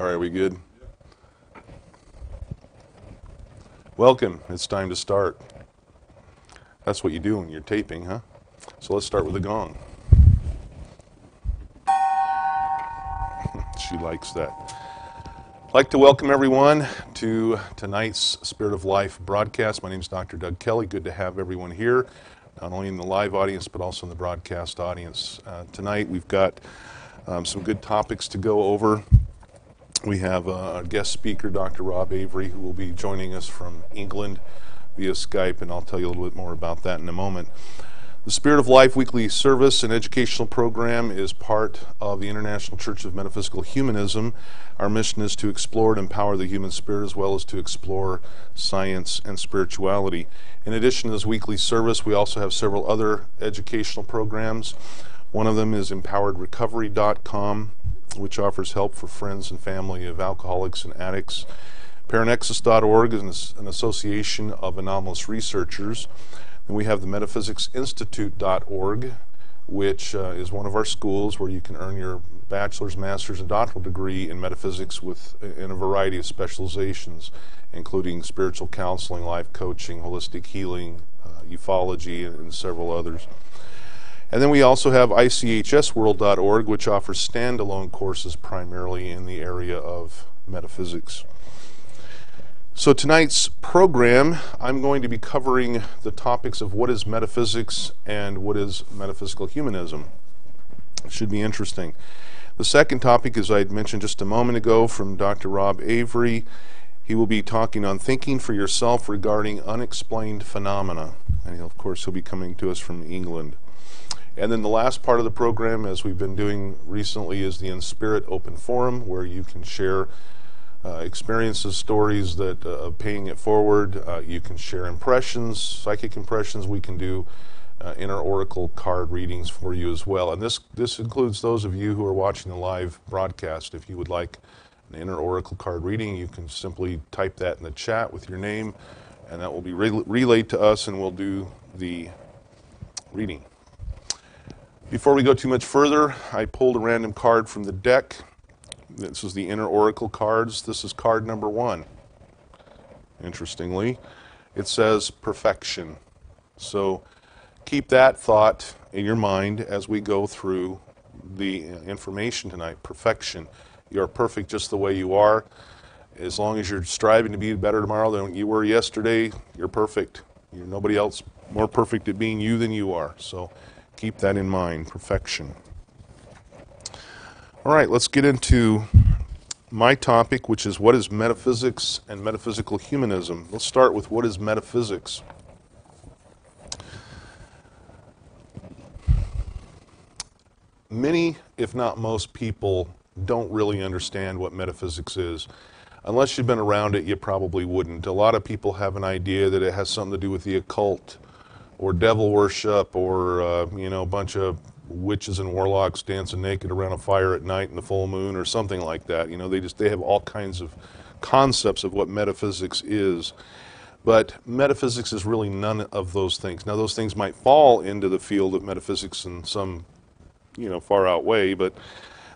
All right, we good? Welcome. It's time to start. That's what you do when you're taping, huh? So let's start with the gong. She likes that. I'd like to welcome everyone to tonight's Spirit of Life broadcast. My name is Dr. Doug Kelley. Good to have everyone here, not only in the live audience, but also in the broadcast audience. Tonight we've got some good topics to go over. We have a guest speaker, Dr. Rob Avery, who will be joining us from England via Skype, and I'll tell you a little bit more about that in a moment. The Spirit of Life weekly service and educational program is part of the International Church of Metaphysical Humanism. Our mission is to explore and empower the human spirit as well as to explore science and spirituality. In addition to this weekly service, we also have several other educational programs. One of them is empoweredrecovery.com, which offers help for friends and family of alcoholics and addicts. Paranexus.org is an association of anomalous researchers. And we have the Metaphysicsinstitute.org, which is one of our schools where you can earn your bachelor's, master's, and doctoral degree in metaphysics in a variety of specializations, including spiritual counseling, life coaching, holistic healing, ufology, and several others. And then we also have ICHSworld.org, which offers standalone courses primarily in the area of metaphysics. So tonight's program, I'm going to be covering the topics of what is metaphysics and what is metaphysical humanism. It should be interesting. The second topic, as I had mentioned just a moment ago, from Dr. Rob Avery. He will be talking on thinking for yourself regarding unexplained phenomena. And of course, he'll be coming to us from England. And then the last part of the program, as we've been doing recently, is the Enspirit Open Forum, where you can share experiences, stories that of paying it forward. You can share impressions, psychic impressions. We can do inner oracle card readings for you as well. And this includes those of you who are watching the live broadcast. If you would like an inner oracle card reading, you can simply type that in the chat with your name, and that will be relayed to us, and we'll do the reading. Before we go too much further, I pulled a random card from the deck. This is the inner oracle cards. This is card number 1. Interestingly, it says perfection. So keep that thought in your mind as we go through the information tonight. Perfection. You are perfect just the way you are. As long as you're striving to be better tomorrow than you were yesterday, you're perfect. You're nobody else more perfect at being you than you are. So keep that in mind. Perfection. All right, let's get into my topic, which is what is metaphysics and metaphysical humanism. Let's start with what is metaphysics. Many, if not most people, don't really understand what metaphysics is. Unless you've been around it, you probably wouldn't. A lot of people have an idea that it has something to do with the occult or devil worship or, a bunch of witches and warlocks dancing naked around a fire at night in the full moon or something like that. They have all kinds of concepts of what metaphysics is. But metaphysics is really none of those things. Now, those things might fall into the field of metaphysics in some, far out way, but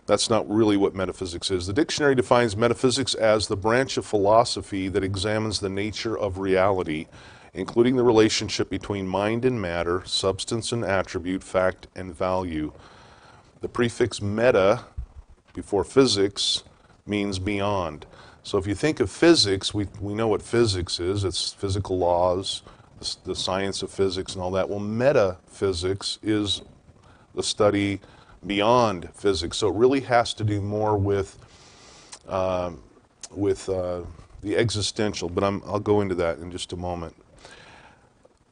that's not really what metaphysics is. The dictionary defines metaphysics as the branch of philosophy that examines the nature of reality, including the relationship between mind and matter, substance and attribute, fact and value. The prefix meta before physics means beyond. So if you think of physics, we know what physics is. It's physical laws, the science of physics and all that. Well, metaphysics is the study beyond physics. So it really has to do more with the existential, but I'll go into that in just a moment.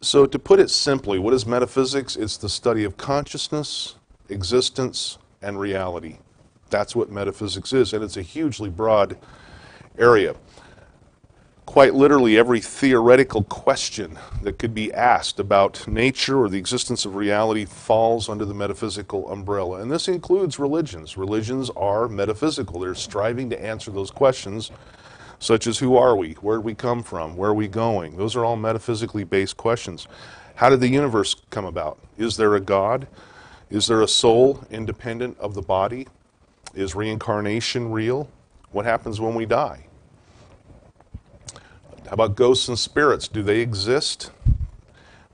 So to put it simply, what is metaphysics? It's the study of consciousness, existence, and reality. That's what metaphysics is, and it's a hugely broad area. Quite literally, every theoretical question that could be asked about nature or the existence of reality falls under the metaphysical umbrella. And this includes religions. Religions are metaphysical. They're striving to answer those questions, such as who are we? Where did we come from? Where are we going? Those are all metaphysically based questions. How did the universe come about? Is there a God? Is there a soul independent of the body? Is reincarnation real? What happens when we die? How about ghosts and spirits? Do they exist?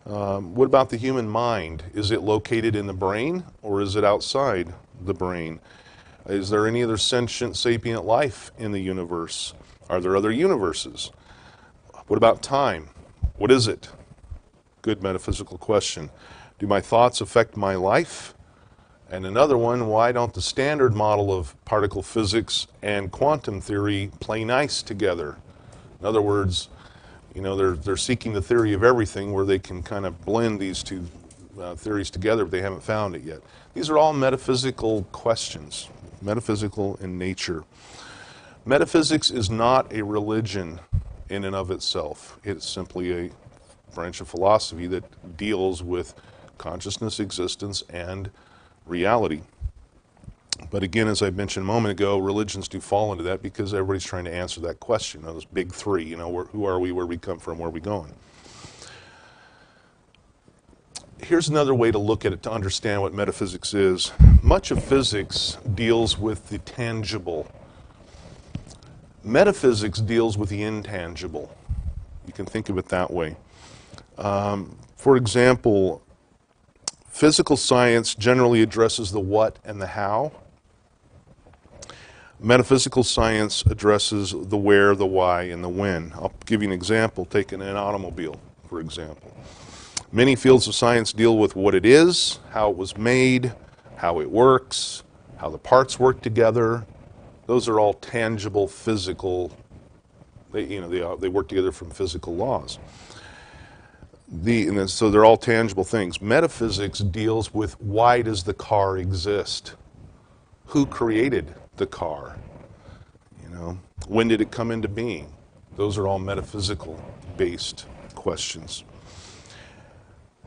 What about the human mind? Is it located in the brain or is it outside the brain? Is there any other sentient, sapient life in the universe? Are there other universes? What about time? What is it? Good metaphysical question. Do my thoughts affect my life? And another one, why don't the standard model of particle physics and quantum theory play nice together? In other words, you know, they're seeking the theory of everything where they can kind of blend these two theories together, but they haven't found it yet. These are all metaphysical questions, metaphysical in nature. Metaphysics is not a religion in and of itself. It's simply a branch of philosophy that deals with consciousness, existence, and reality. But again, as I mentioned a moment ago, religions do fall into that because everybody's trying to answer that question, those big three, you know, who are we, where we come from, where are we going? Here's another way to look at it to understand what metaphysics is. Much of physics deals with the tangible. Metaphysics deals with the intangible. You can think of it that way. For example, physical science generally addresses the what and the how. Metaphysical science addresses the where, the why, and the when. I'll give you an example, taking an automobile, for example. Many fields of science deal with what it is, how it was made, how it works, how the parts work together. Those are all tangible physical, they work together from physical laws. So they're all tangible things. Metaphysics deals with why does the car exist? Who created the car? You know, when did it come into being? Those are all metaphysical based questions.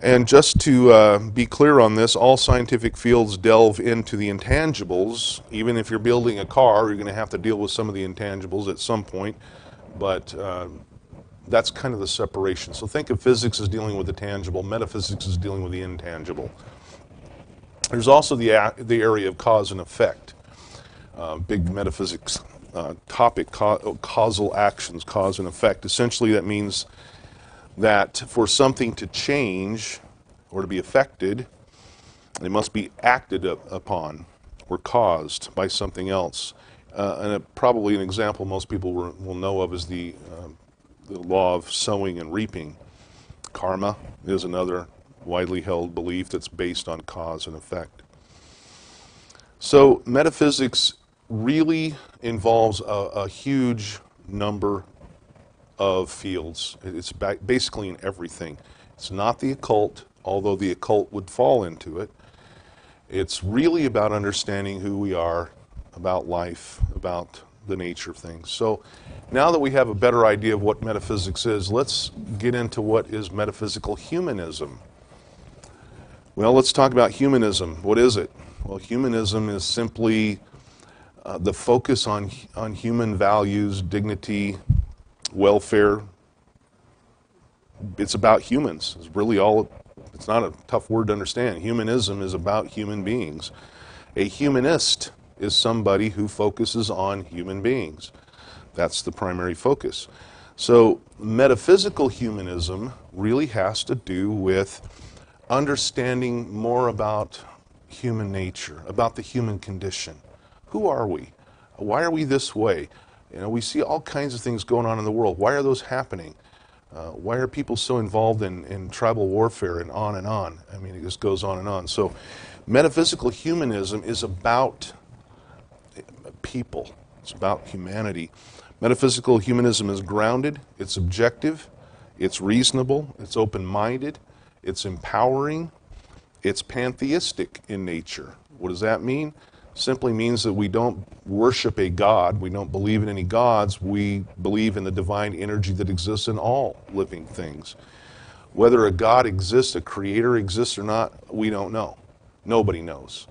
And just to be clear on this, all scientific fields delve into the intangibles. Even if you're building a car, you're going to have to deal with some of the intangibles at some point, but that's kind of the separation. So think of physics as dealing with the tangible, metaphysics is dealing with the intangible. There's also the area of cause and effect. Big metaphysics topic, causal actions, cause and effect. Essentially that means that for something to change or to be affected, it must be acted upon or caused by something else. Probably an example most people will know of is the law of sowing and reaping. Karma is another widely held belief that's based on cause and effect. So metaphysics really involves a huge number of fields. It's basically in everything. It's not the occult, although the occult would fall into it. It's really about understanding who we are, about life, about the nature of things. So now that we have a better idea of what metaphysics is, let's get into what is metaphysical humanism. Well, let's talk about humanism. What is it? Well, humanism is simply the focus on human values, dignity, welfare. It's about humans. It's really all, it's not a tough word to understand. Humanism is about human beings. A humanist is somebody who focuses on human beings. That's the primary focus. So metaphysical humanism really has to do with understanding more about human nature, about the human condition. Who are we? Why are we this way? You know, we see all kinds of things going on in the world. Why are those happening? Why are people so involved in tribal warfare and on and on? I mean, it just goes on and on. So metaphysical humanism is about people. It's about humanity. Metaphysical humanism is grounded, it's objective, it's reasonable, it's open-minded, it's empowering, it's pantheistic in nature. What does that mean? Simply means that we don't worship a god, we don't believe in any gods, we believe in the divine energy that exists in all living things. Whether a god exists, a creator exists or not, we don't know. Nobody knows.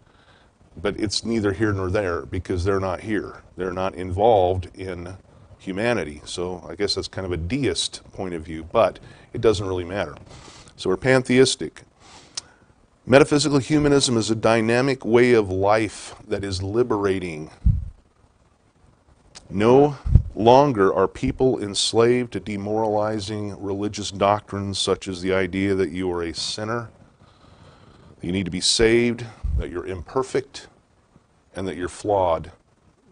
But it's neither here nor there because they're not here. They're not involved in humanity. So I guess that's kind of a deist point of view, but it doesn't really matter. So we're pantheistic. Metaphysical humanism is a dynamic way of life that is liberating. No longer are people enslaved to demoralizing religious doctrines such as the idea that you are a sinner, that you need to be saved, that you're imperfect, and that you're flawed.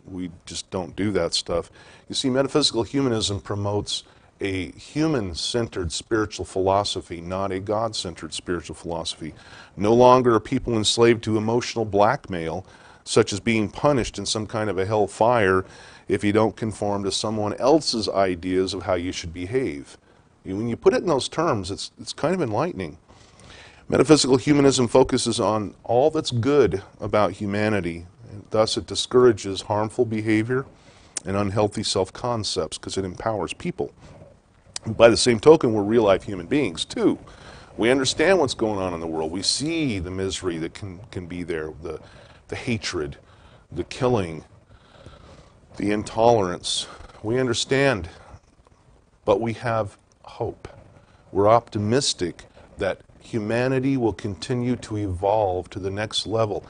We just don't do that stuff. You see, metaphysical humanism promotes a human-centered spiritual philosophy, not a God-centered spiritual philosophy. No longer are people enslaved to emotional blackmail, such as being punished in some kind of a hellfire if you don't conform to someone else's ideas of how you should behave. When you put it in those terms, it's kind of enlightening. Metaphysical humanism focuses on all that's good about humanity, and thus it discourages harmful behavior and unhealthy self-concepts because it empowers people. By the same token, we're real-life human beings, too. We understand what's going on in the world. We see the misery that can be there, the hatred, the killing, the intolerance. We understand, but we have hope. We're optimistic that humanity will continue to evolve to the next level.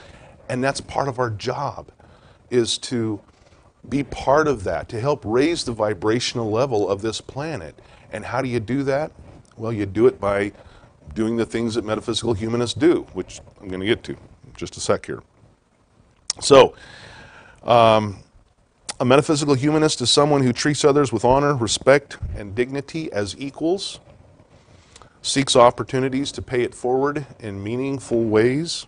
And that's part of our job, is to be part of that, to help raise the vibrational level of this planet. And how do you do that? Well, you do it by doing the things that metaphysical humanists do, which I'm going to get to in just a sec here. So, a metaphysical humanist is someone who treats others with honor, respect, and dignity as equals, seeks opportunities to pay it forward in meaningful ways,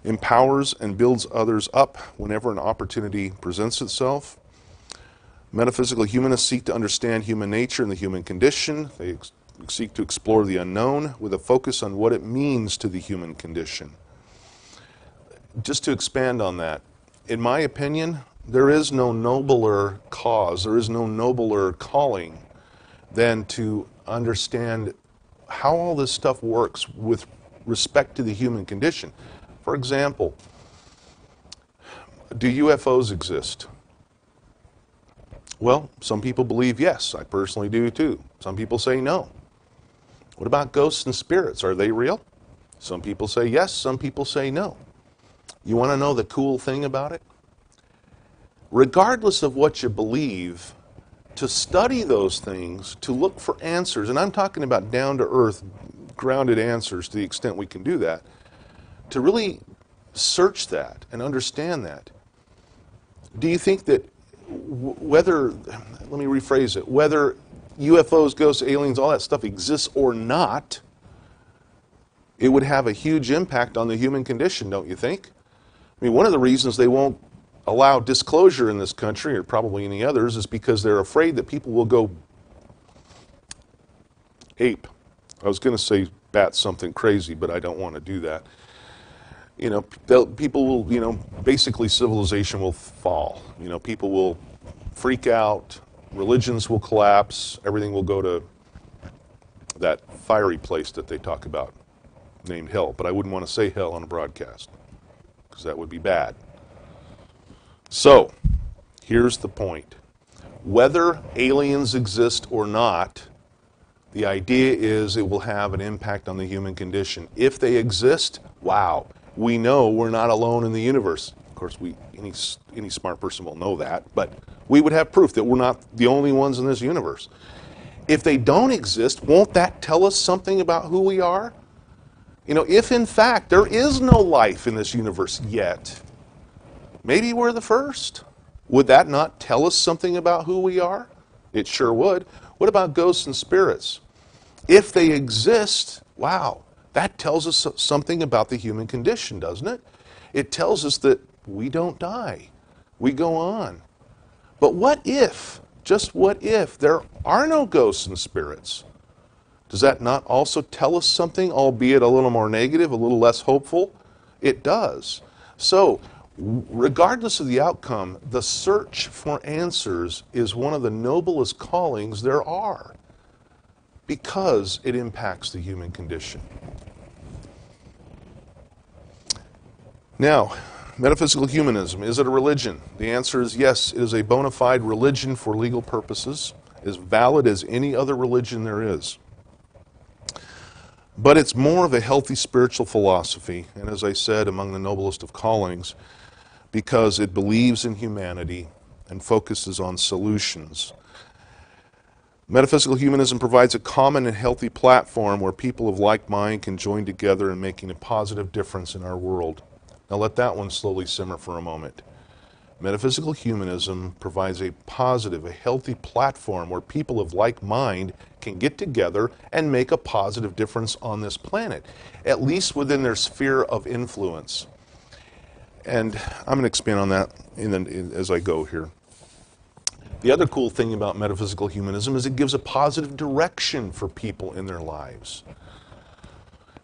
empowers and builds others up whenever an opportunity presents itself. Metaphysical humanists seek to understand human nature and the human condition. They seek to explore the unknown with a focus on what it means to the human condition. Just to expand on that, in my opinion, there is no nobler cause, there is no nobler calling than to understand how all this stuff works with respect to the human condition. For example, do UFOs exist? Well, some people believe yes. I personally do too. Some people say no. What about ghosts and spirits? Are they real? Some people say yes, some people say no. You want to know the cool thing about it? Regardless of what you believe, to study those things, to look for answers, and I'm talking about down-to-earth, grounded answers to the extent we can do that, to really search that and understand that. Do you think that whether, let me rephrase it, whether UFOs, ghosts, aliens, all that stuff exists or not, it would have a huge impact on the human condition, don't you think? I mean, one of the reasons they won't allow disclosure in this country, or probably any others, is because they're afraid that people will go ape. I was going to say bat something crazy, but I don't want to do that. You know, people will, you know, basically civilization will fall. You know, people will freak out, religions will collapse, everything will go to that fiery place that they talk about named hell. But I wouldn't want to say hell on a broadcast, because that would be bad. So, here's the point. Whether aliens exist or not, the idea is it will have an impact on the human condition. If they exist, wow, we know we're not alone in the universe. Of course, any smart person will know that, but we would have proof that we're not the only ones in this universe. If they don't exist, won't that tell us something about who we are? You know, if in fact there is no life in this universe yet, maybe we're the first. Would that not tell us something about who we are? It sure would. What about ghosts and spirits? If they exist, wow, that tells us something about the human condition, doesn't it? It tells us that we don't die. We go on. But what if, just what if, there are no ghosts and spirits? Does that not also tell us something, albeit a little more negative, a little less hopeful? It does. So, regardless of the outcome, the search for answers is one of the noblest callings there are, because it impacts the human condition. Now, metaphysical humanism, is it a religion? The answer is yes, it is a bona fide religion for legal purposes, as valid as any other religion there is. But it's more of a healthy spiritual philosophy, and as I said, among the noblest of callings, because it believes in humanity and focuses on solutions. Metaphysical humanism provides a common and healthy platform where people of like mind can join together in making a positive difference in our world. Now let that one slowly simmer for a moment. Metaphysical humanism provides a positive, a healthy platform where people of like mind can get together and make a positive difference on this planet, at least within their sphere of influence. And I'm going to expand on that as I go here. The other cool thing about metaphysical humanism is it gives a positive direction for people in their lives.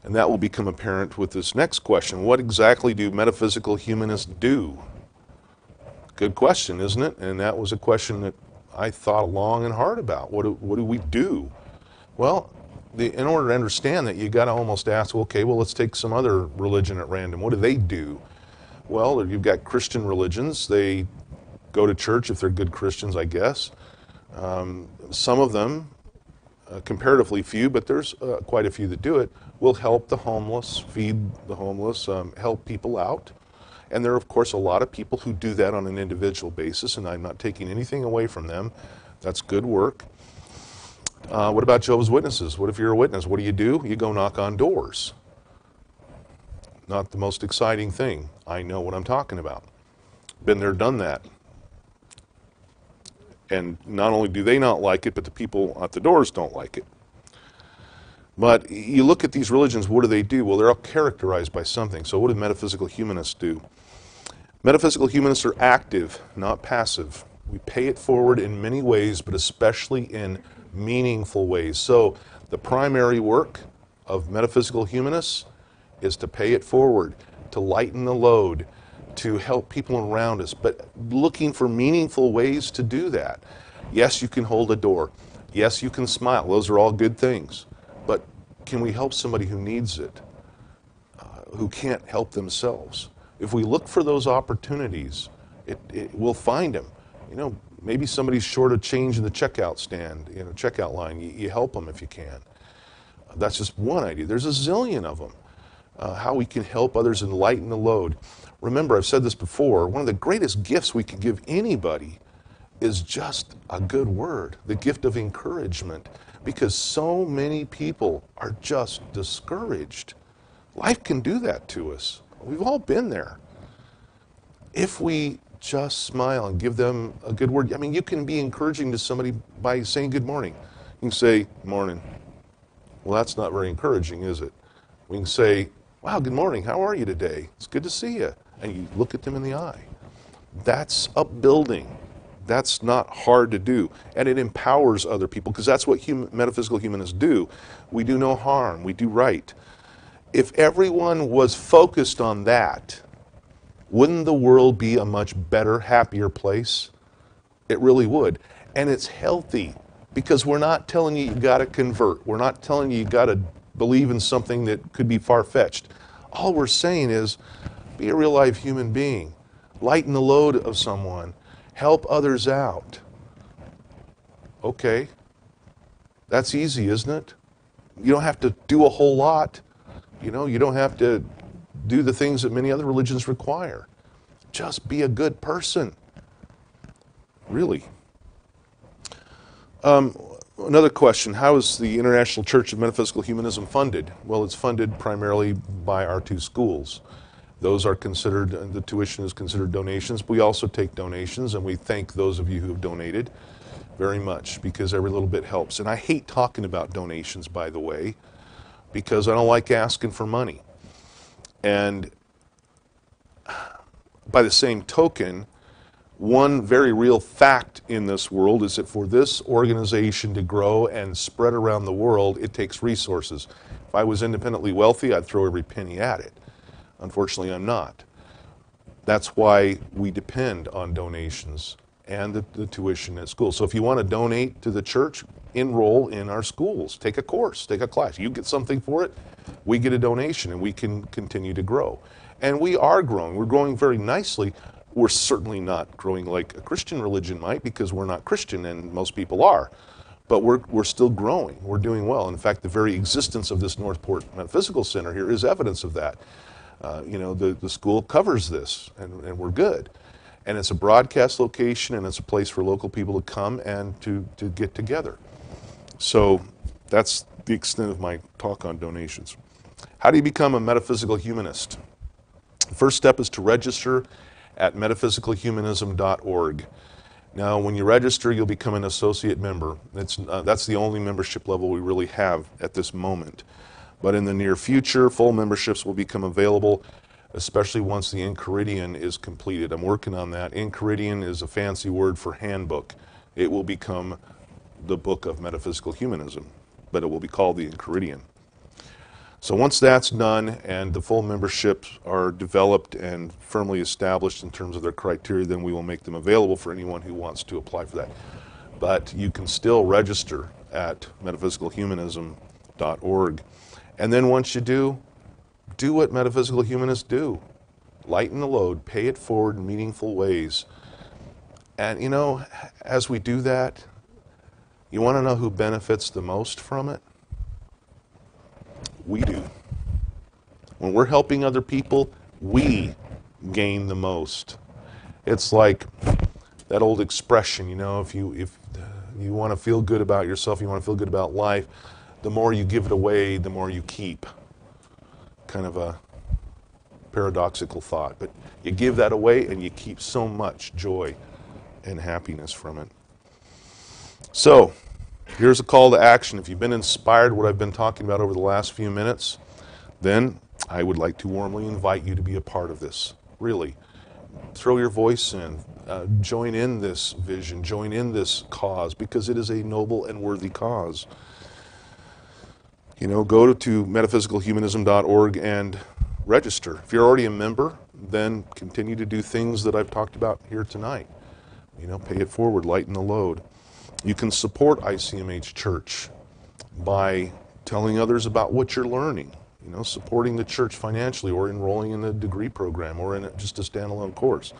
And that will become apparent with this next question. What exactly do metaphysical humanists do? Good question, isn't it? And that was a question that I thought long and hard about. What do we do? Well, in order to understand that, you got to almost ask, okay, well, let's take some other religion at random. What do they do? Well, you've got Christian religions. They go to church if they're good Christians, I guess. Some of them, comparatively few, but there's quite a few that do it, will help the homeless, feed the homeless, help people out. And there are, of course, a lot of people who do that on an individual basis, and I'm not taking anything away from them. That's good work. What about Jehovah's Witnesses? What if you're a witness? What do? You go knock on doors. Not the most exciting thing. I know what I'm talking about. Been there, done that. And not only do they not like it, but the people at the doors don't like it. But you look at these religions, what do? Well, they're all characterized by something. So what do metaphysical humanists do? Metaphysical humanists are active, not passive. We pay it forward in many ways, but especially in meaningful ways. So the primary work of metaphysical humanists is to pay it forward, to lighten the load, to help people around us, but looking for meaningful ways to do that. Yes, you can hold a door. Yes, you can smile. Those are all good things. But can we help somebody who needs it, who can't help themselves? If we look for those opportunities, we'll find them. You know, maybe somebody's short of change in the checkout stand, checkout line. You help them if you can. That's just one idea. There's a zillion of them. How we can help others and lighten the load. Remember, I've said this before, one of the greatest gifts we can give anybody is just a good word, the gift of encouragement, because so many people are just discouraged. Life can do that to us. We've all been there. If we just smile and give them a good word, I mean, you can be encouraging to somebody by saying good morning. You can say, morning. Well, that's not very encouraging, is it? We can say, wow, good morning, how are you today? It's good to see you. And you look at them in the eye. That's upbuilding. That's not hard to do. And it empowers other people, because that's what metaphysical humanists do. We do no harm, we do right. If everyone was focused on that, wouldn't the world be a much better, happier place? It really would. And it's healthy, because we're not telling you got to convert. We're not telling you got to believe in something that could be far-fetched. All we're saying is, be a real life human being. Lighten the load of someone. Help others out. Okay. That's easy, isn't it? You don't have to do a whole lot. You don't have to do the things that many other religions require. Just be a good person. Really. Another question, how is the International Church of Metaphysical Humanism funded? Well, it's funded primarily by our two schools. Those are considered, the tuition is considered donations. We also take donations, and we thank those of you who have donated very much, because every little bit helps. And I hate talking about donations, by the way, because I don't like asking for money. And by the same token, one very real fact in this world is that for this organization to grow and spread around the world, it takes resources. If I was independently wealthy, I'd throw every penny at it. Unfortunately, I'm not. That's why we depend on donations and the tuition at school. So if you want to donate to the church, enroll in our schools. Take a course, take a class. You get something for it, we get a donation, and we can continue to grow. And we are growing. We're growing very nicely. We're certainly not growing like a Christian religion might, because we're not Christian, and most people are. But we're still growing. We're doing well. In fact, the very existence of this Northport Metaphysical Center here is evidence of that. The school covers this, and we're good. And it's a broadcast location, and it's a place for local people to come and to get together. So that's the extent of my talk on donations. How do you become a metaphysical humanist? The first step is to register at metaphysicalhumanism.org. Now, when you register, you'll become an associate member. That's the only membership level we really have at this moment. But in the near future, full memberships will become available, especially once the Enchiridion is completed. I'm working on that. Enchiridion is a fancy word for handbook. It will become the book of metaphysical humanism, but it will be called the Enchiridion. So once that's done and the full memberships are developed and firmly established in terms of their criteria, then we will make them available for anyone who wants to apply for that. But you can still register at metaphysicalhumanism.org. And then once you do what metaphysical humanists do. Lighten the load, pay it forward in meaningful ways. And you know, as we do that, you want to know who benefits the most from it? We do. When we're helping other people, we gain the most. It's like that old expression, you know, if you want to feel good about yourself, you want to feel good about life, the more you give it away, the more you keep. Kind of a paradoxical thought, but you give that away and you keep so much joy and happiness from it. So, here's a call to action. If you've been inspired what I've been talking about over the last few minutes, then I would like to warmly invite you to be a part of this. Really. Throw your voice in. Join in this vision. Join in this cause, because it is a noble and worthy cause. You know, go to metaphysicalhumanism.org and register. If you're already a member, then continue to do things that I've talked about here tonight. You know, pay it forward, lighten the load. You can support ICMH Church by telling others about what you're learning, you know, supporting the church financially or enrolling in a degree program or in just a standalone course.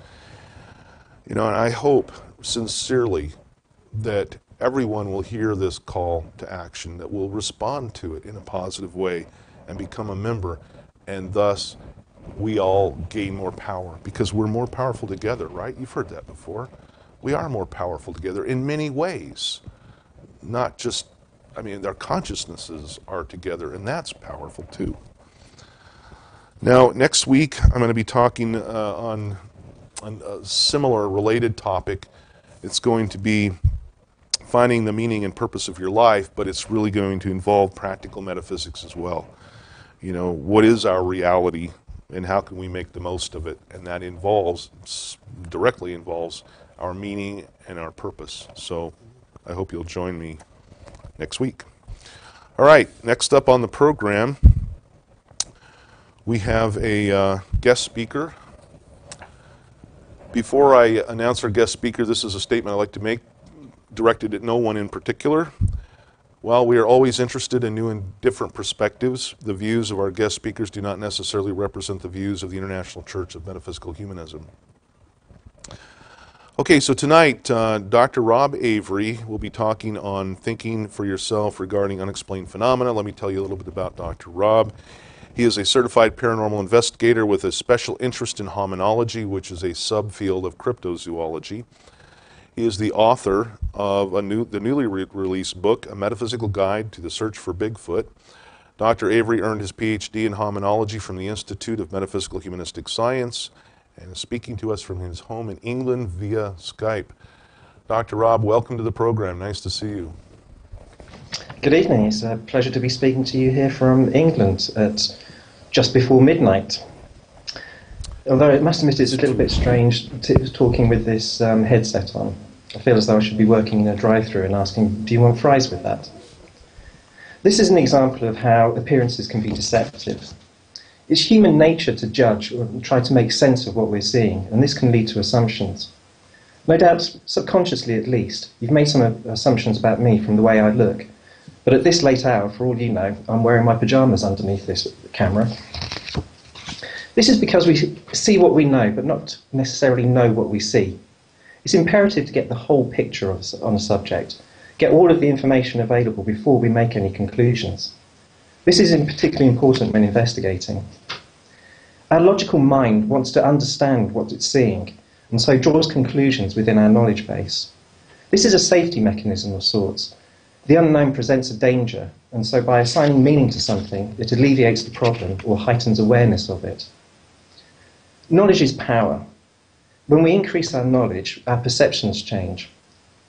You know, and I hope sincerely that everyone will hear this call to action, that will respond to it in a positive way and become a member, and thus we all gain more power because we're more powerful together, right? You've heard that before. We are more powerful together in many ways, not just, I mean, our consciousnesses are together, and that's powerful too. Now, next week, I'm going to be talking on a similar related topic. It's going to be finding the meaning and purpose of your life, but it's really going to involve practical metaphysics as well. You know, what is our reality and how can we make the most of it? And that directly involves our meaning and our purpose. So I hope you'll join me next week. All right, next up on the program, we have a guest speaker. Before I announce our guest speaker, this is a statement I'd like to make, directed at no one in particular. While we are always interested in new and different perspectives, the views of our guest speakers do not necessarily represent the views of the International Church of Metaphysical Humanism. Okay, so tonight, Dr. Rob Avery will be talking on thinking for yourself regarding unexplained phenomena. Let me tell you a little bit about Dr. Rob. He is a certified paranormal investigator with a special interest in hominology, which is a subfield of cryptozoology. He is the author of the newly released book, A Metaphysical Guide to the Search for Bigfoot. Dr. Avery earned his PhD in hominology from the Institute of Metaphysical Humanistic Science and is speaking to us from his home in England via Skype. Dr. Rob, welcome to the program. Nice to see you. Good evening. It's a pleasure to be speaking to you here from England at just before midnight. Although I must admit it's a little bit strange talking with this headset on. I feel as though I should be working in a drive-thru and asking, do you want fries with that? This is an example of how appearances can be deceptive. It's human nature to judge or try to make sense of what we're seeing, and this can lead to assumptions. No doubt, subconsciously at least, you've made some assumptions about me from the way I look, but at this late hour, for all you know, I'm wearing my pyjamas underneath this camera. This is because we see what we know, but not necessarily know what we see. It's imperative to get the whole picture on a subject, get all of the information available before we make any conclusions. This is particularly important when investigating. Our logical mind wants to understand what it's seeing, and so draws conclusions within our knowledge base. This is a safety mechanism of sorts. The unknown presents a danger, and so by assigning meaning to something, it alleviates the problem or heightens awareness of it. Knowledge is power. When we increase our knowledge, our perceptions change.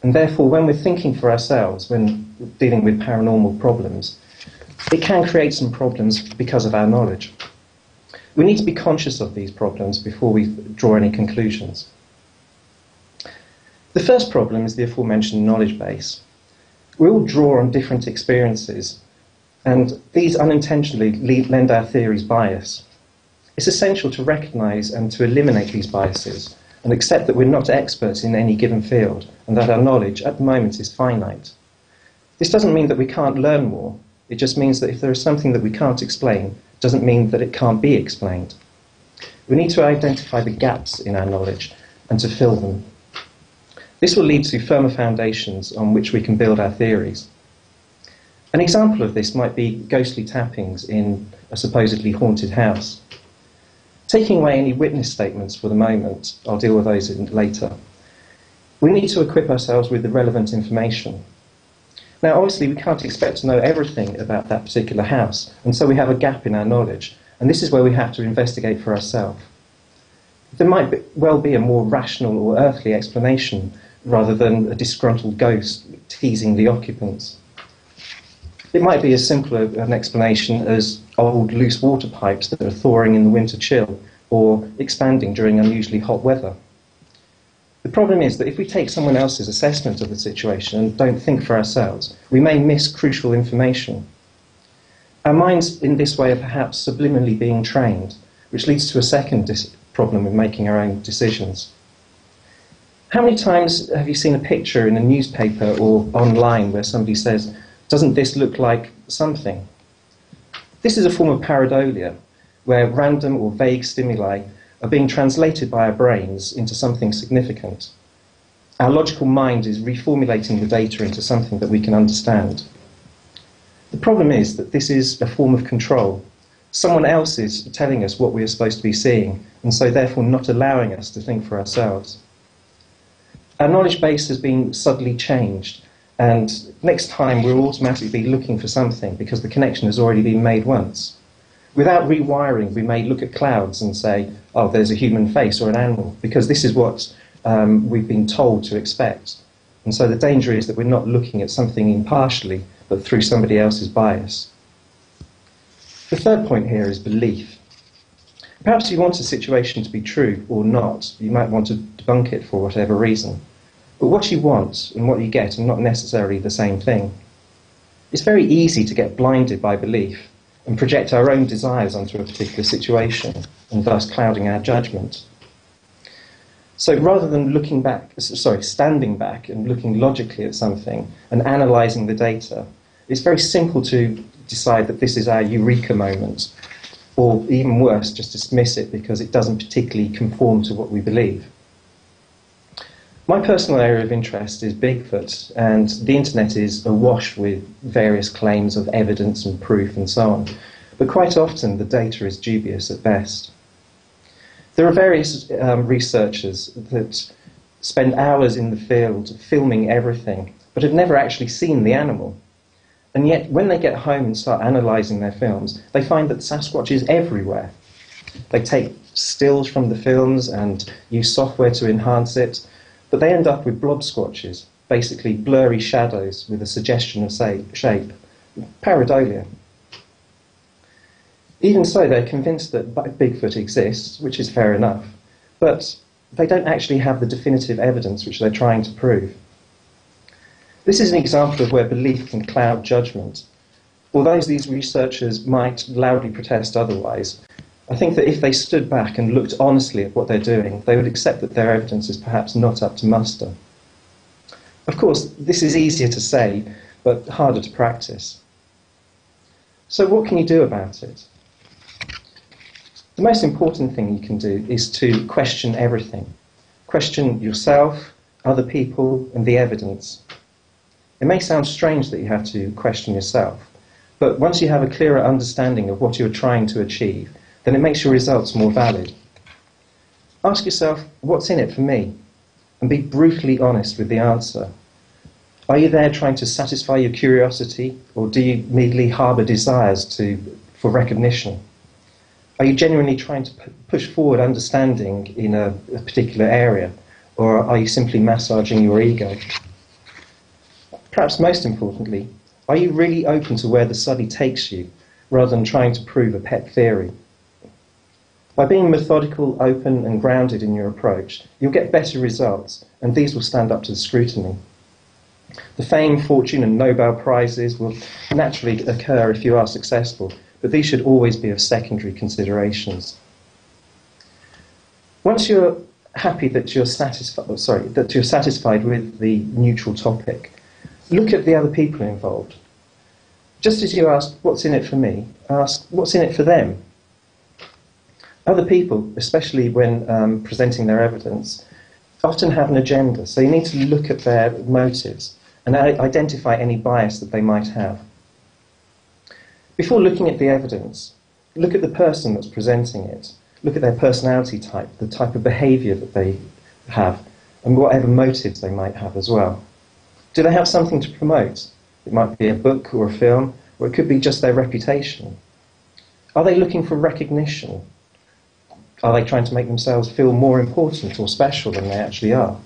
And therefore, when we're thinking for ourselves, when dealing with paranormal problems, it can create some problems because of our knowledge. We need to be conscious of these problems before we draw any conclusions. The first problem is the aforementioned knowledge base. We all draw on different experiences, and these unintentionally lend our theories bias. It's essential to recognise and to eliminate these biases, and accept that we're not experts in any given field, and that our knowledge at the moment is finite. This doesn't mean that we can't learn more. It just means that if there is something that we can't explain, it doesn't mean that it can't be explained. We need to identify the gaps in our knowledge and to fill them. This will lead to firmer foundations on which we can build our theories. An example of this might be ghostly tappings in a supposedly haunted house. Taking away any witness statements for the moment, I'll deal with those later, we need to equip ourselves with the relevant information. Now, obviously, we can't expect to know everything about that particular house, and so we have a gap in our knowledge, and this is where we have to investigate for ourselves. There might well be a more rational or earthly explanation rather than a disgruntled ghost teasing the occupants. It might be as simple an explanation as old loose water pipes that are thawing in the winter chill or expanding during unusually hot weather. The problem is that if we take someone else's assessment of the situation and don't think for ourselves, we may miss crucial information. Our minds in this way are perhaps subliminally being trained, which leads to a second problem with making our own decisions. How many times have you seen a picture in a newspaper or online where somebody says, "Doesn't this look like something?" This is a form of pareidolia, where random or vague stimuli are being translated by our brains into something significant. Our logical mind is reformulating the data into something that we can understand. The problem is that this is a form of control. Someone else is telling us what we are supposed to be seeing, and so therefore not allowing us to think for ourselves. Our knowledge base has been subtly changed, and next time we'll automatically be looking for something because the connection has already been made once. Without rewiring, we may look at clouds and say, oh, there's a human face or an animal, because this is what we've been told to expect. And so the danger is that we're not looking at something impartially, but through somebody else's bias. The third point here is belief. Perhaps you want a situation to be true or not. You might want to debunk it for whatever reason. But what you want and what you get are not necessarily the same thing. It's very easy to get blinded by belief and project our own desires onto a particular situation, and thus clouding our judgment. So rather than standing back and looking logically at something and analysing the data, it's very simple to decide that this is our eureka moment, or even worse, just dismiss it because it doesn't particularly conform to what we believe. My personal area of interest is Bigfoot, and the internet is awash with various claims of evidence and proof and so on, but quite often the data is dubious at best. There are various researchers that spend hours in the field filming everything, but have never actually seen the animal. And yet, when they get home and start analysing their films, they find that Sasquatch is everywhere. They take stills from the films and use software to enhance it, but they end up with blob squatches, basically blurry shadows with a suggestion of shape. Pareidolia. Even so, they're convinced that Bigfoot exists, which is fair enough, but they don't actually have the definitive evidence which they're trying to prove. This is an example of where belief can cloud judgment. Although these researchers might loudly protest otherwise, I think that if they stood back and looked honestly at what they're doing, they would accept that their evidence is perhaps not up to muster. Of course, this is easier to say, but harder to practice. So what can you do about it? The most important thing you can do is to question everything. Question yourself, other people, and the evidence. It may sound strange that you have to question yourself, but once you have a clearer understanding of what you're trying to achieve, then it makes your results more valid. Ask yourself, what's in it for me? And be brutally honest with the answer. Are you there trying to satisfy your curiosity, or do you merely harbour desires for recognition? Are you genuinely trying to push forward understanding in a particular area, or are you simply massaging your ego? Perhaps most importantly, are you really open to where the study takes you, rather than trying to prove a pet theory? By being methodical, open and grounded in your approach, you'll get better results, and these will stand up to the scrutiny. The fame, fortune and Nobel Prizes will naturally occur if you are successful, but these should always be of secondary considerations. Once you're happy that you're satisfied with the neutral topic, look at the other people involved. Just as you ask, what's in it for me? Ask, what's in it for them? Other people, especially when presenting their evidence, often have an agenda, so you need to look at their motives and identify any bias that they might have. Before looking at the evidence, look at the person that's presenting it. Look at their personality type, the type of behaviour that they have, and whatever motives they might have as well. Do they have something to promote? It might be a book or a film, or it could be just their reputation. Are they looking for recognition? Are they trying to make themselves feel more important or special than they actually are?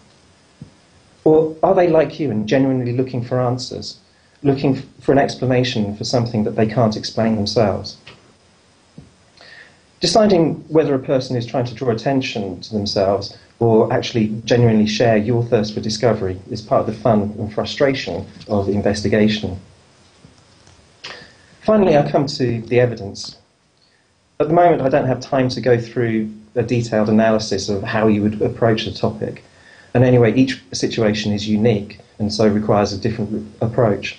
Or are they like you and genuinely looking for answers, looking for an explanation for something that they can't explain themselves? Deciding whether a person is trying to draw attention to themselves or actually genuinely share your thirst for discovery is part of the fun and frustration of investigation. Finally, I come to the evidence. At the moment, I don't have time to go through a detailed analysis of how you would approach the topic. And anyway, each situation is unique and so requires a different approach.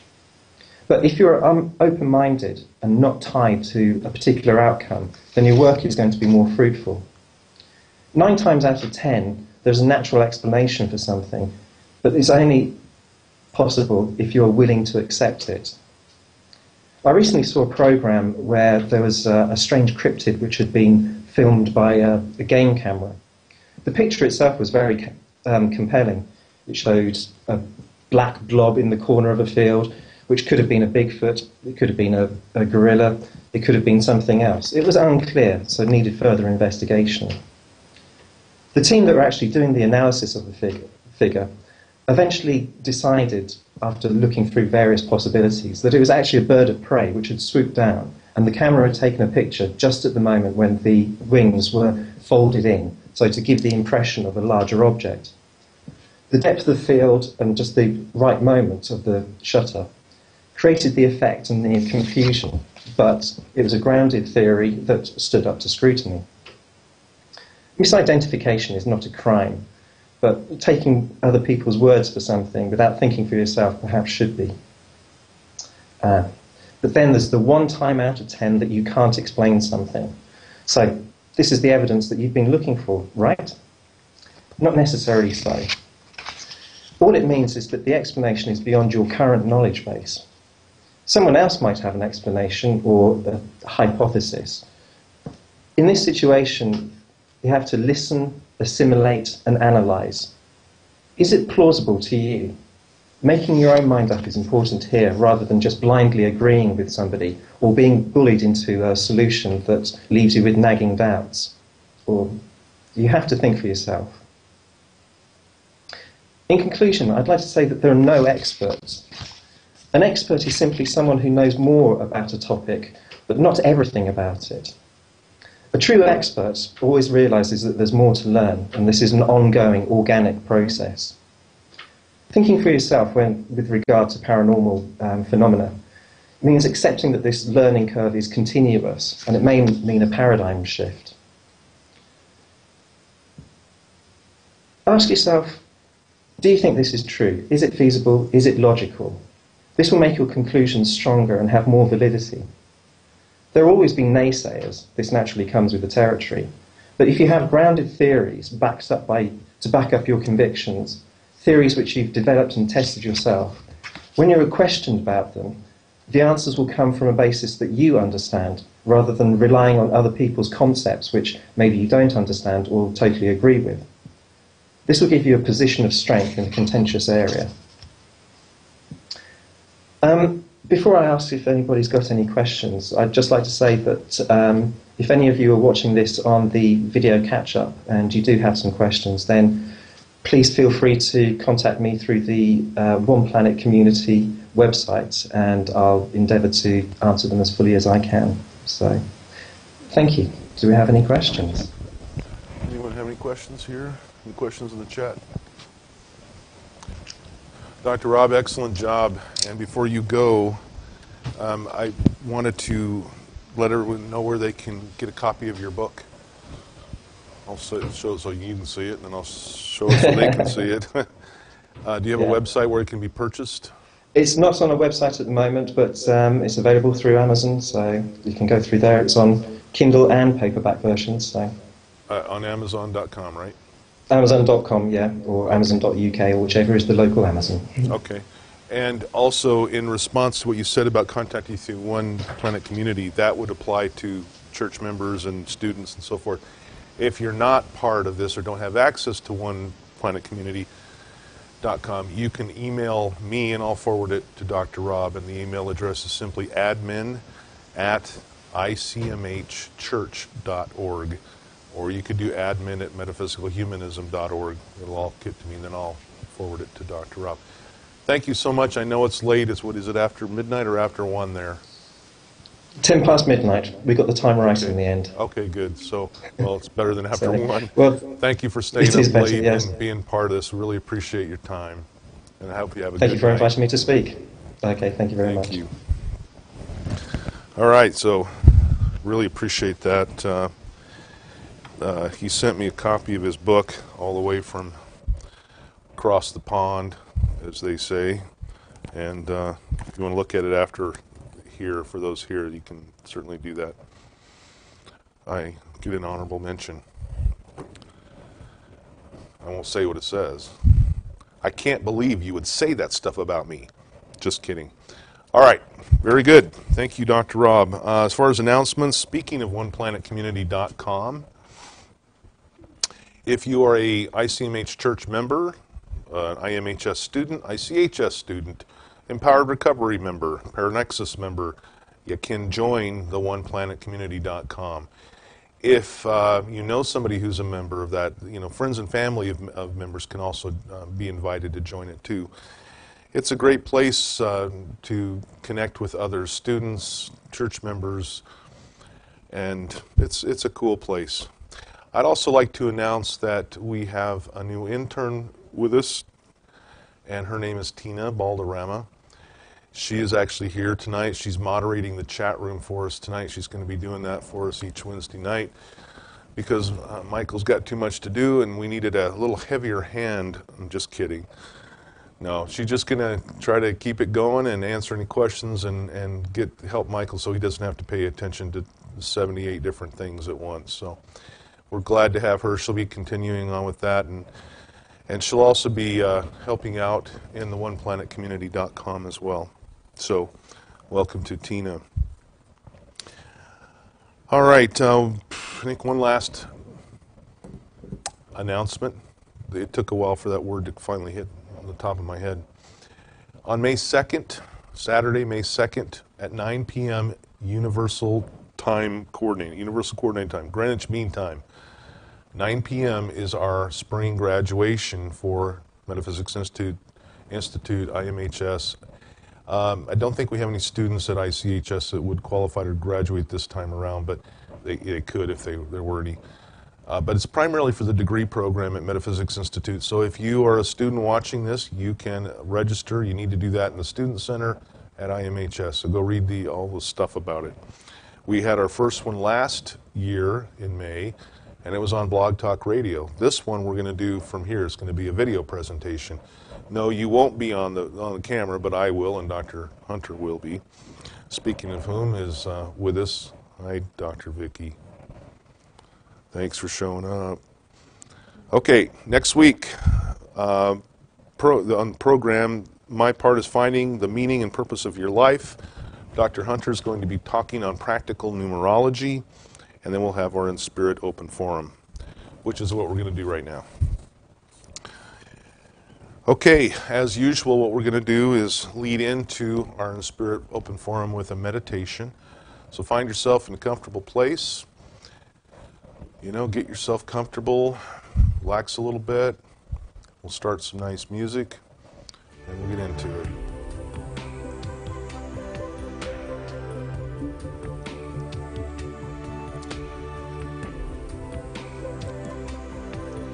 But if you're open-minded and not tied to a particular outcome, then your work is going to be more fruitful. 9 times out of 10, there's a natural explanation for something, but it's only possible if you're willing to accept it. I recently saw a program where there was a strange cryptid which had been filmed by a game camera. The picture itself was very compelling. It showed a black blob in the corner of a field, which could have been a Bigfoot, it could have been a gorilla, it could have been something else. It was unclear, so it needed further investigation. The team that were actually doing the analysis of the figure eventually decided, after looking through various possibilities, that it was actually a bird of prey which had swooped down, and the camera had taken a picture just at the moment when the wings were folded in, so to give the impression of a larger object. The depth of the field and just the right moment of the shutter created the effect and the confusion, but it was a grounded theory that stood up to scrutiny. Misidentification is not a crime, but taking other people's words for something without thinking for yourself perhaps should be. But then there's the 1 time out of 10 that you can't explain something. So this is the evidence that you've been looking for, right? Not necessarily so. All it means is that the explanation is beyond your current knowledge base. Someone else might have an explanation or a hypothesis. In this situation, you have to listen, assimilate and analyse. Is it plausible to you? Making your own mind up is important here, rather than just blindly agreeing with somebody or being bullied into a solution that leaves you with nagging doubts. Or you have to think for yourself. In conclusion, I'd like to say that there are no experts. An expert is simply someone who knows more about a topic, but not everything about it. A true expert always realises that there's more to learn, and this is an ongoing, organic process. Thinking for yourself with regard to paranormal phenomena means accepting that this learning curve is continuous, and it may mean a paradigm shift. Ask yourself, do you think this is true? Is it feasible? Is it logical? This will make your conclusions stronger and have more validity. There will always be naysayers. This naturally comes with the territory. But if you have grounded theories to back up your convictions, theories which you've developed and tested yourself, when you're questioned about them, the answers will come from a basis that you understand, rather than relying on other people's concepts, which maybe you don't understand or totally agree with. This will give you a position of strength in a contentious area. Before I ask if anybody's got any questions, I'd just like to say that if any of you are watching this on the video catch-up and you do have some questions, then please feel free to contact me through the One Planet Community website, and I'll endeavour to answer them as fully as I can. So, thank you. Do we have any questions? Anyone have any questions here? Any questions in the chat? Dr. Rob, excellent job. And before you go, I wanted to let everyone know where they can get a copy of your book. I'll show it so you can see it, and then I'll show it so they can see it. Do you have a website where it can be purchased? It's not on a website at the moment, but it's available through Amazon, so you can go through there. It's on Kindle and paperback versions. So. On Amazon.com, right? Amazon.com, yeah, or Amazon.uk, or whichever is the local Amazon. Okay. And also, in response to what you said about contacting through One Planet Community, that would apply to church members and students and so forth. If you're not part of this or don't have access to One Planet Community.com, you can email me and I'll forward it to Dr. Rob, and the email address is simply admin@icmhchurch.org. Or you could do admin@metaphysicalhumanism.org. It'll all get to me, and then I'll forward it to Dr. Rob. Thank you so much. I know it's late. What is it, after midnight or after 1 there? 10 past midnight. We got the time right in the end. Okay, good. So, well, it's better than after 1. Well, thank you for staying up better, late yes. and being part of this. Really appreciate your time. And I hope you have a good Thank you for night. inviting me to speak. Okay, thank you very much. Thank you. All right, so really appreciate that. He sent me a copy of his book all the way from across the pond, as they say. And if you want to look at it after here, for those here, you can certainly do that. I get an honorable mention. I won't say what it says. I can't believe you would say that stuff about me. Just kidding. All right, very good. Thank you, Dr. Rob. As far as announcements, speaking of oneplanetcommunity.com, if you are a ICMH church member, IMHS student, ICHS student, Empowered Recovery member, Paranexus member, you can join the oneplanetcommunity.com. If you know somebody who's a member of that, friends and family of members can also be invited to join it too. It's a great place to connect with other students, church members, and it's a cool place. I'd also like to announce that we have a new intern with us, and her name is Tina Balderrama. She is actually here tonight. She's moderating the chat room for us tonight. She's going to be doing that for us each Wednesday night because Michael's got too much to do and we needed a little heavier hand. I'm just kidding. No, she's just going to try to keep it going and answer any questions and help Michael so he doesn't have to pay attention to 78 different things at once. So we're glad to have her. She'll be continuing on with that, and she'll also be helping out in the oneplanetcommunity.com as well. So welcome to Tina. All right, I think one last announcement. It took a while for that word to finally hit on the top of my head. On May 2nd, Saturday, May 2nd, at 9 p.m. Universal Coordinating Time, Greenwich Mean Time. 9 p.m. is our spring graduation for Metaphysics Institute, IMHS. I don't think we have any students at ICHS that would qualify to graduate this time around, but they could if there were any. But it's primarily for the degree program at Metaphysics Institute. So if you are a student watching this, you can register. You need to do that in the Student Center at IMHS. So go read all the stuff about it. We had our first one last year in May, and it was on Blog Talk Radio. This one we're going to do from here. It's going to be a video presentation. No, you won't be on the camera, but I will, and Dr. Hunter will be. Speaking of whom is with us. Hi, Dr. Vicky. Thanks for showing up. Okay, next week on the program, my part is finding the meaning and purpose of your life. Dr. Hunter is going to be talking on practical numerology, and then we'll have our Enspirit open forum, which is what we're going to do right now. Okay, as usual, what we're going to do is lead into our Enspirit open forum with a meditation. So find yourself in a comfortable place. Get yourself comfortable, relax a little bit. We'll start some nice music, and we'll get into it.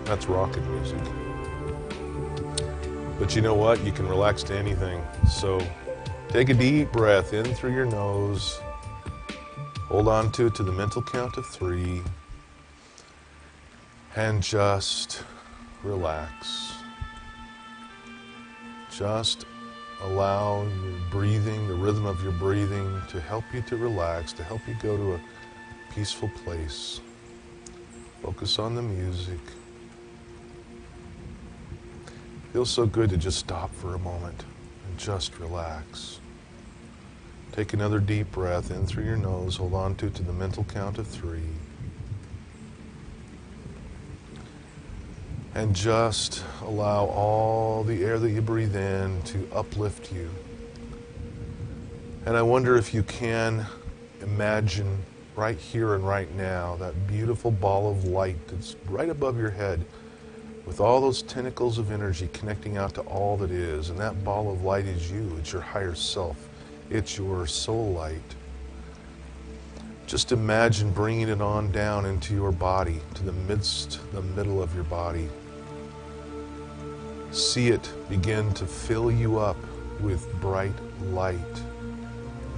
That's rocket music. But you know what? You can relax to anything. So take a deep breath in through your nose. Hold on to it to the mental count of 3. And just relax. Just allow your breathing, the rhythm of your breathing, to help you to relax, to help you go to a peaceful place. Focus on the music. Feels so good to just stop for a moment and just relax. Take another deep breath in through your nose. Hold on to it to the mental count of 3. And just allow all the air that you breathe in to uplift you. And I wonder if you can imagine right here and right now that beautiful ball of light that's right above your head with all those tentacles of energy connecting out to all that is. And that ball of light is you. It's your higher self. It's your soul light. Just imagine bringing it on down into your body, to the middle of your body. See it begin to fill you up with bright light,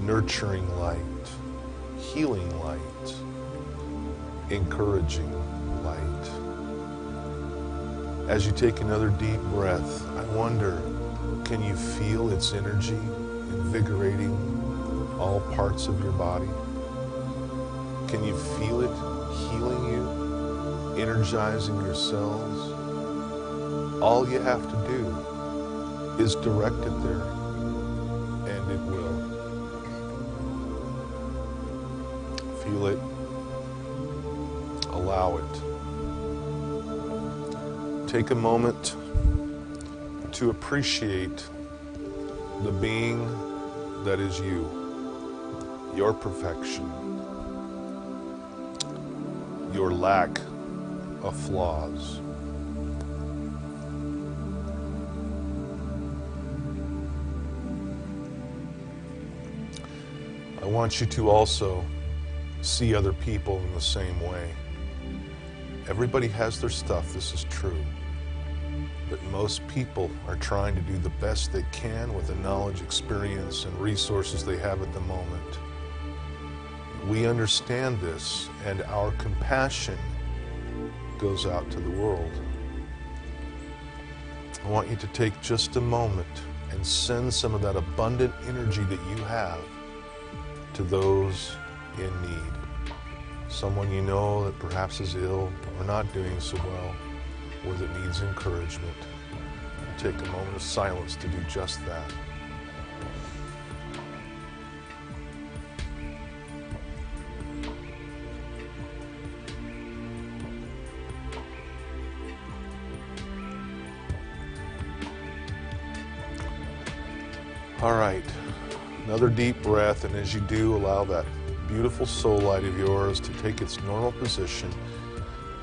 nurturing light, healing light, encouraging light. As you take another deep breath, I wonder, can you feel its energy invigorating all parts of your body? Can you feel it healing you, energizing your cells? All you have to do is direct it there, and it will. Feel it. Allow it. Take a moment to appreciate the being that is you, your perfection, your lack of flaws. I want you to also see other people in the same way. Everybody has their stuff, this is true. But most people are trying to do the best they can with the knowledge, experience, and resources they have at the moment. We understand this, and our compassion goes out to the world. I want you to take just a moment and send some of that abundant energy that you have to those in need. Someone you know that perhaps is ill or not doing so well, or that needs encouragement. Take a moment of silence to do just that. All right, another deep breath, and as you do, allow that beautiful soul light of yours to take its normal position.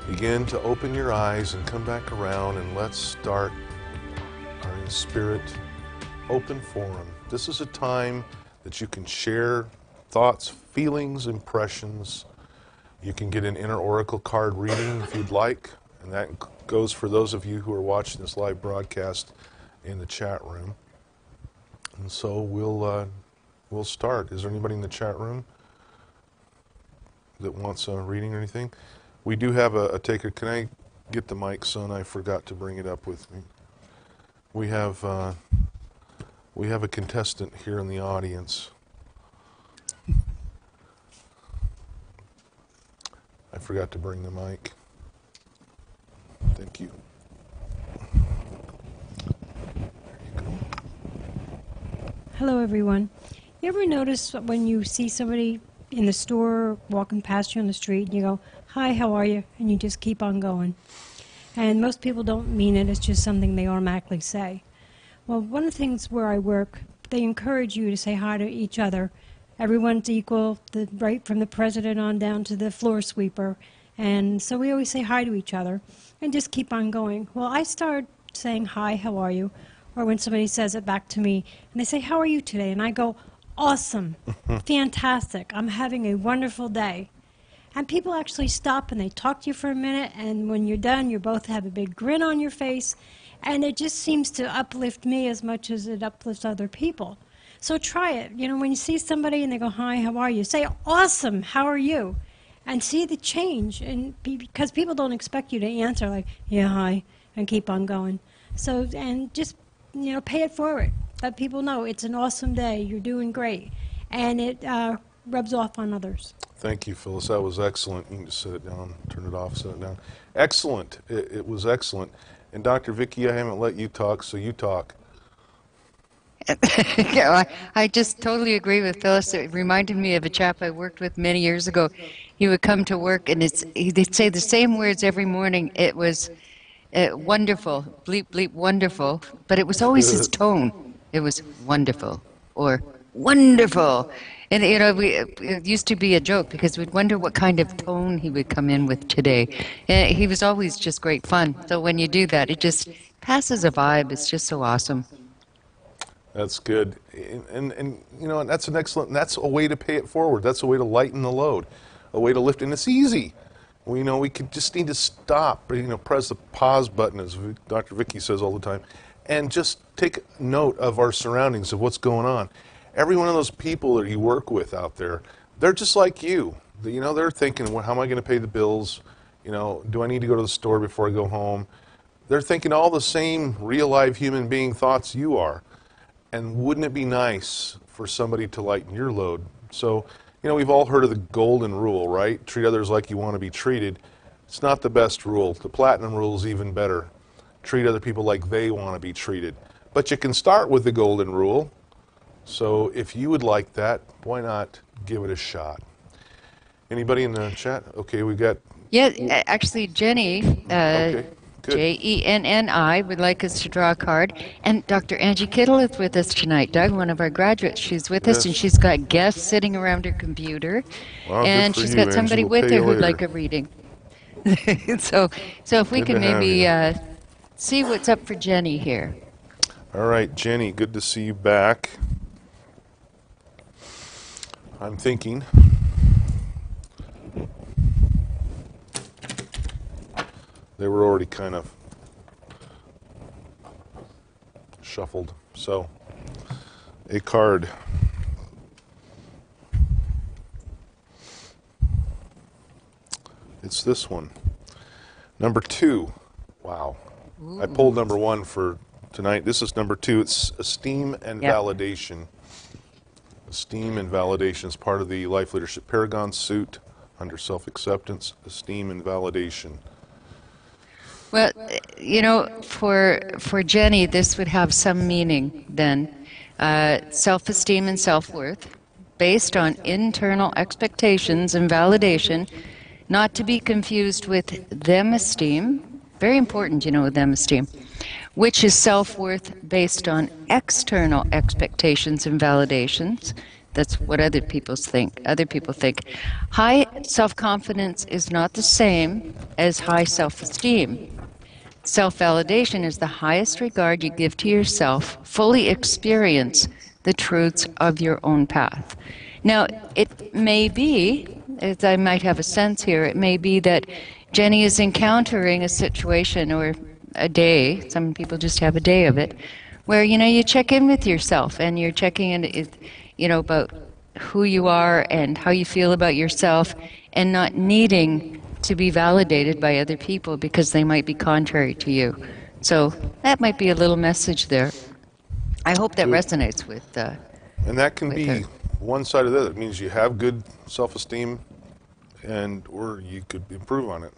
Begin to open your eyes and come back around, and let's start our Enspirit open forum. This is a time that you can share thoughts, feelings, impressions. You can get an inner oracle card reading if you'd like, and that goes for those of you who are watching this live broadcast in the chat room. And so we'll start. Is there anybody in the chat room that wants a reading or anything? We do have a taker. Can I get the mic, son? I forgot to bring it up with me. We have a contestant here in the audience. I forgot to bring the mic. Thank you. Hello, everyone. You ever notice when you see somebody in the store walking past you on the street and you go, "Hi, how are you?" and you just keep on going? And most people don't mean it. It's just something they automatically say. Well, one of the things where I work, they encourage you to say hi to each other. Everyone's equal, right from the president on down to the floor sweeper. And so we always say hi to each other and just keep on going. Well, I start saying, "Hi, how are you?" Or when somebody says it back to me and they say, "How are you today?" And I go, "Awesome, fantastic, I'm having a wonderful day." And people actually stop and they talk to you for a minute, and when you're done, you both have a big grin on your face, and it just seems to uplift me as much as it uplifts other people. So try it. You know, when you see somebody and they go, "Hi, how are you?" say, "Awesome, how are you?" And see the change, and because people don't expect you to answer like, "Yeah, hi," and keep on going. So, and just, you know, pay it forward. Let people know it's an awesome day, you're doing great, and it rubs off on others. Thank you, Phyllis. That was excellent. You can just set it down, turn it off, set it down. Excellent. It was excellent. And Dr. Vicky, I haven't let you talk, so you talk. Yeah, I just totally agree with Phyllis. It reminded me of a chap I worked with many years ago. He would come to work and he'd say the same words every morning. It was wonderful, bleep, bleep, wonderful, but it was always his tone. It was wonderful or wonderful. And, you know, it used to be a joke because we'd wonder what kind of tone he would come in with today. He was always just great fun. So when you do that, it just passes a vibe. It's just so awesome. That's good. And you know, that's an excellent, that's a way to pay it forward. That's a way to lighten the load, a way to lift, and it's easy. We, you know, we could just need to stop, you know, press the pause button, as Dr. Vicky says all the time, and just take note of our surroundings, of what's going on. Every one of those people that you work with out there, they're just like you. You know, they're thinking, well, how am I going to pay the bills? You know, do I need to go to the store before I go home? They're thinking all the same real live human being thoughts you are. And wouldn't it be nice for somebody to lighten your load? So, you know, we've all heard of the golden rule, right? Treat others like you want to be treated. It's not the best rule. The platinum rule is even better. Treat other people like they want to be treated. But you can start with the golden rule. So if you would like that, why not give it a shot? Anybody in the chat? Okay, we got... Yeah, actually, Jenny, okay, good. Jenni, would like us to draw a card. And Dr. Angie Kittle is with us tonight, Doug, one of our graduates. She's with us, and she's got guests sitting around her computer. Wow, and she's got somebody with her who'd like a reading. so if we can maybe see what's up for Jenny here. All right, Jenny, good to see you back. I'm thinking... They were already kind of shuffled. So, a card. It's this one. Number 2. Wow. Ooh. I pulled number 1 for tonight. This is number 2. It's esteem and validation. Esteem and validation is part of the Life Leadership Paragon suit under self-acceptance, esteem and validation. Well, you know, for Jenny, this would have some meaning then. Self-esteem and self-worth, based on internal expectations and validation, not to be confused with them-esteem. Very important, you know, them-esteem, which is self-worth based on external expectations and validations. That's what other people think. High self-confidence is not the same as high self-esteem. Self-validation is the highest regard you give to yourself, fully experience the truths of your own path. Now, it may be, as I might have a sense here, it may be that Jenny is encountering a situation or a day, some people just have a day of it, where, you know, you check in with yourself and you're checking in, you know, about who you are and how you feel about yourself, and not needing to be validated by other people because they might be contrary to you. So that might be a little message there. I hope that resonates with and that can be her. One side of that. It means you have good self-esteem, or you could improve on it.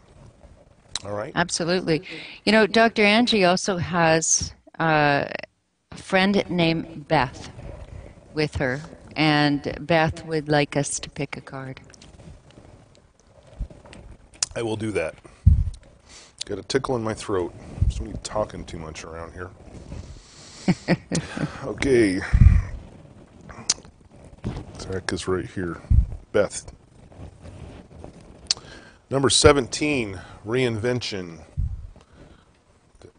All right? Absolutely. You know, Dr. Angie also has a friend named Beth with her And Beth would like us to pick a card. I will do that. Got a tickle in my throat. Somebody talking too much around here. Okay. Zach is right here. Beth. Number 17, reinvention.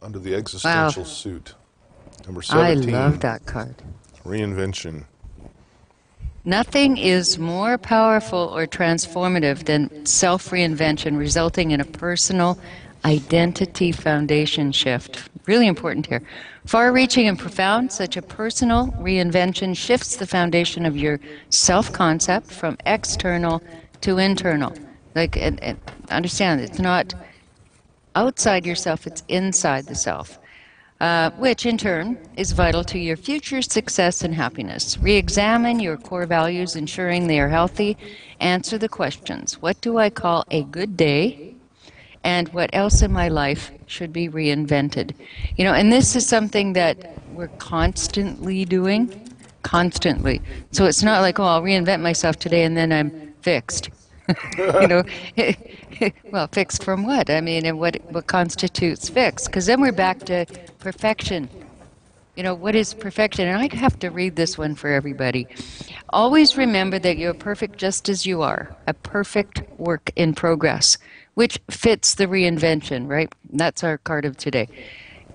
Under the existential suit. Number 17. I love that card. Reinvention. Nothing is more powerful or transformative than self-reinvention, resulting in a personal identity foundation shift. Really important here. Far-reaching and profound, such a personal reinvention shifts the foundation of your self-concept from external to internal. Like, and understand, it's not outside yourself, it's inside the self. Which in turn is vital to your future success and happiness. Re-examine your core values, ensuring they are healthy. Answer the questions. What do I call a good day? And what else in my life should be reinvented? You know, and this is something that we're constantly doing, constantly. So it's not like, oh, I'll reinvent myself today and then I'm fixed. You know, well, fixed from what? I mean, and what constitutes fixed? Because then we're back to perfection. You know, what is perfection? And I have to read this one for everybody. Always remember that you're perfect just as you are, a perfect work in progress, which fits the reinvention, right? That's our card of today.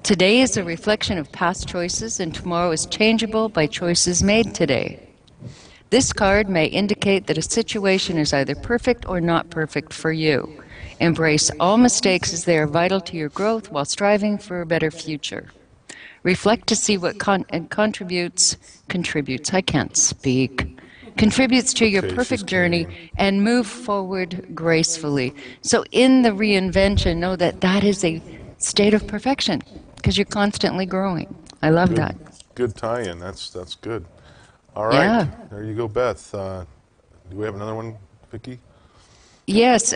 Today is a reflection of past choices, and tomorrow is changeable by choices made today. This card may indicate that a situation is either perfect or not perfect for you. Embrace all mistakes as they are vital to your growth while striving for a better future. Reflect to see what contributes to your perfect journey and move forward gracefully. So in the reinvention, know that that is a state of perfection because you're constantly growing. I love that. Good tie-in. That's good. All right. Yeah. There you go, Beth. Do we have another one, Vicki? Yes.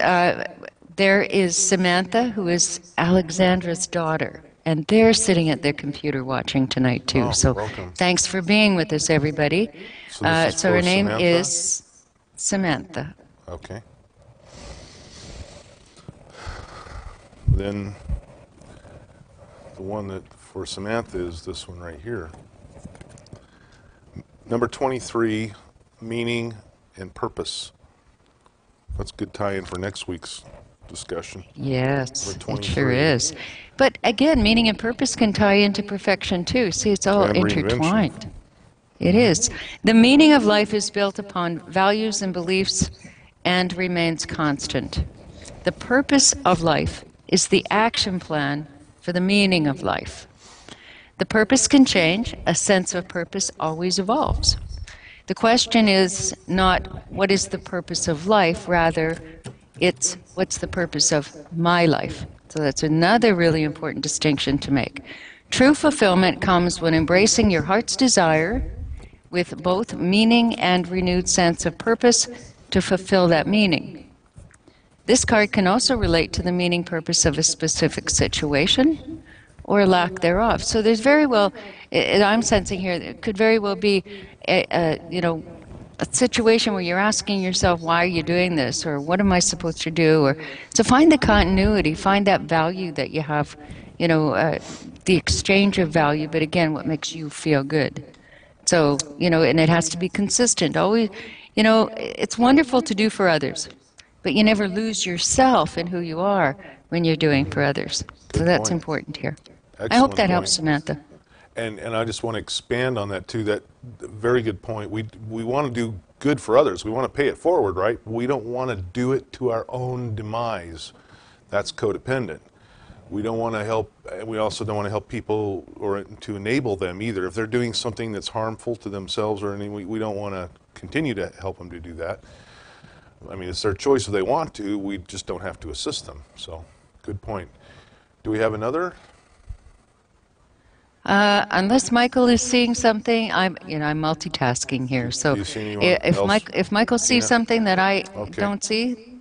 There is Samantha, who is Alexandra's daughter. And they're sitting at their computer watching tonight, too. Oh, so welcome. Thanks for being with us, everybody. So this is so her for name Samantha? is Samantha. Okay. Then the one that for Samantha is this one right here. Number 23, meaning and purpose. That's a good tie-in for next week's discussion. Yes, Number it sure 23. is. But again, meaning and purpose can tie into perfection too. See, it's all And intertwined. It is. The meaning of life is built upon values and beliefs and remains constant. The purpose of life is the action plan for the meaning of life. The purpose can change. A sense of purpose always evolves. The question is not what is the purpose of life, rather it's what's the purpose of my life. So that's another really important distinction to make. True fulfillment comes when embracing your heart's desire with both meaning and renewed sense of purpose to fulfill that meaning. This card can also relate to the meaning purpose of a specific situation or lack thereof. So there's very well, I'm sensing here, it could very well be a situation where you're asking yourself, why are you doing this? Or what am I supposed to do? Or so find the continuity, find that value that you have, the exchange of value, but again, what makes you feel good. So, and it has to be consistent. Always, it's wonderful to do for others, but you never lose yourself in who you are when you're doing for others. So that's point. important here. Excellent I hope that point. helps, Samantha. And I just want to expand on that too. That very good point. We want to do good for others. We want to pay it forward, right? We don't want to do it to our own demise. That's codependent. We don't want to help. We also don't want to help people or to enable them either. If they're doing something that's harmful to themselves or anything, we don't want to continue to help them to do that. I mean, it's their choice if they want to. We just don't have to assist them. So, good point. Do we have another? Unless Michael is seeing something, I'm multitasking here. So Do you see anyone else? if Michael sees something that I don't see,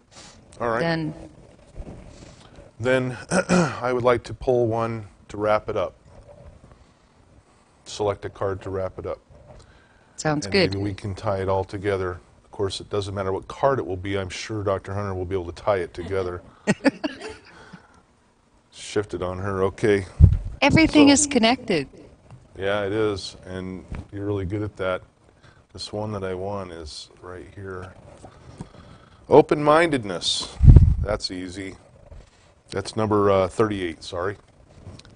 All right. Then I would like to pull one to wrap it up. Select a card to wrap it up. Sounds and good. maybe we can tie it all together. Of course, it doesn't matter what card it will be. I'm sure Dr. Hunter will be able to tie it together. Shifted on her. Okay. Everything So- is connected. Yeah, it is, and you're really good at that. This one that I won is right here. Open-mindedness. That's easy. That's number 38, sorry.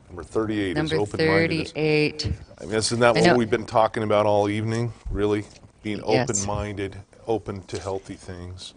Number 38 Number is open-mindedness. 38. I mean, isn't that I what know. we've been talking about all evening, really? Being Yes. open-minded, open to healthy things.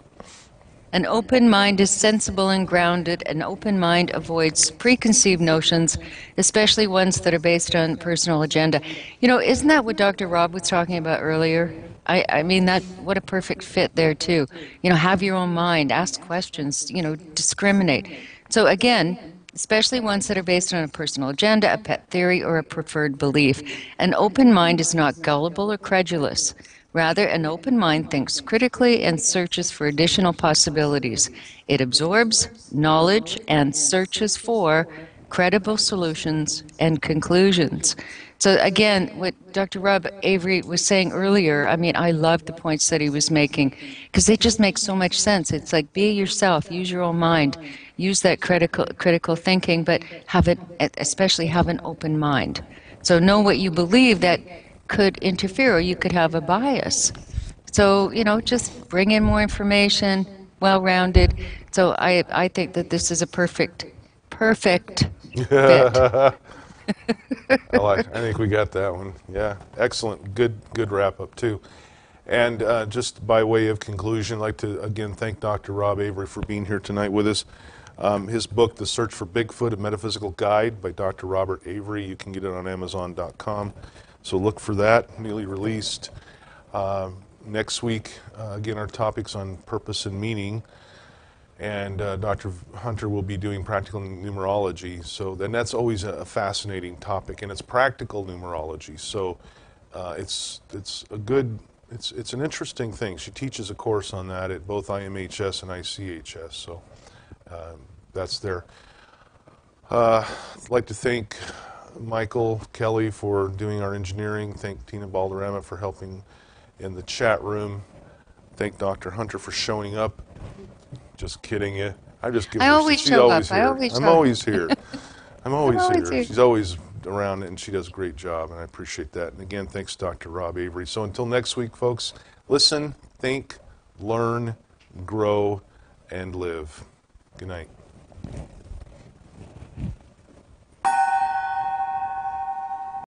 An open mind is sensible and grounded. An open mind avoids preconceived notions, especially ones that are based on personal agenda. You know, isn't that what Dr. Rob was talking about earlier? I mean, that what a perfect fit there, too. You know, have your own mind, ask questions, you know, discriminate. So again, especially ones that are based on a personal agenda, a pet theory, or a preferred belief. An open mind is not gullible or credulous. Rather, an open mind thinks critically and searches for additional possibilities. It absorbs knowledge and searches for credible solutions and conclusions. So again, what Dr. Rob Avery was saying earlier, I mean, I love the points that he was making because they just make so much sense. It's like be yourself, use your own mind, use that critical thinking, but especially have an open mind. So know what you believe that could interfere, or you could have a bias. So, you know, just bring in more information, well-rounded. So I think that this is a perfect fit. I think we got that one. Yeah, excellent. Good wrap-up, too. And just by way of conclusion, I'd like to, again, thank Dr. Rob Avery for being here tonight with us. His book, The Search for Bigfoot, A Metaphysical Guide by Dr. Robert Avery, you can get it on Amazon.com. So look for that, newly released. Next week, again, our topic's on purpose and meaning. And Dr. Hunter will be doing practical numerology. So then that's always a fascinating topic, and it's practical numerology. So it's an interesting thing. She teaches a course on that at both IMHS and ICHS. So that's there. I'd like to thank Michael Kelley for doing our engineering. Thank Tina Balderrama for helping in the chat room. Thank Dr. Hunter for showing up. Just kidding you. I just give I her. always She's show always up. here. I always I'm show always here. I'm always always here. here. She's always around, and she does a great job, and I appreciate that. And again, thanks, Dr. Rob Avery. So until next week, folks, listen, think, learn, grow, and live. Good night.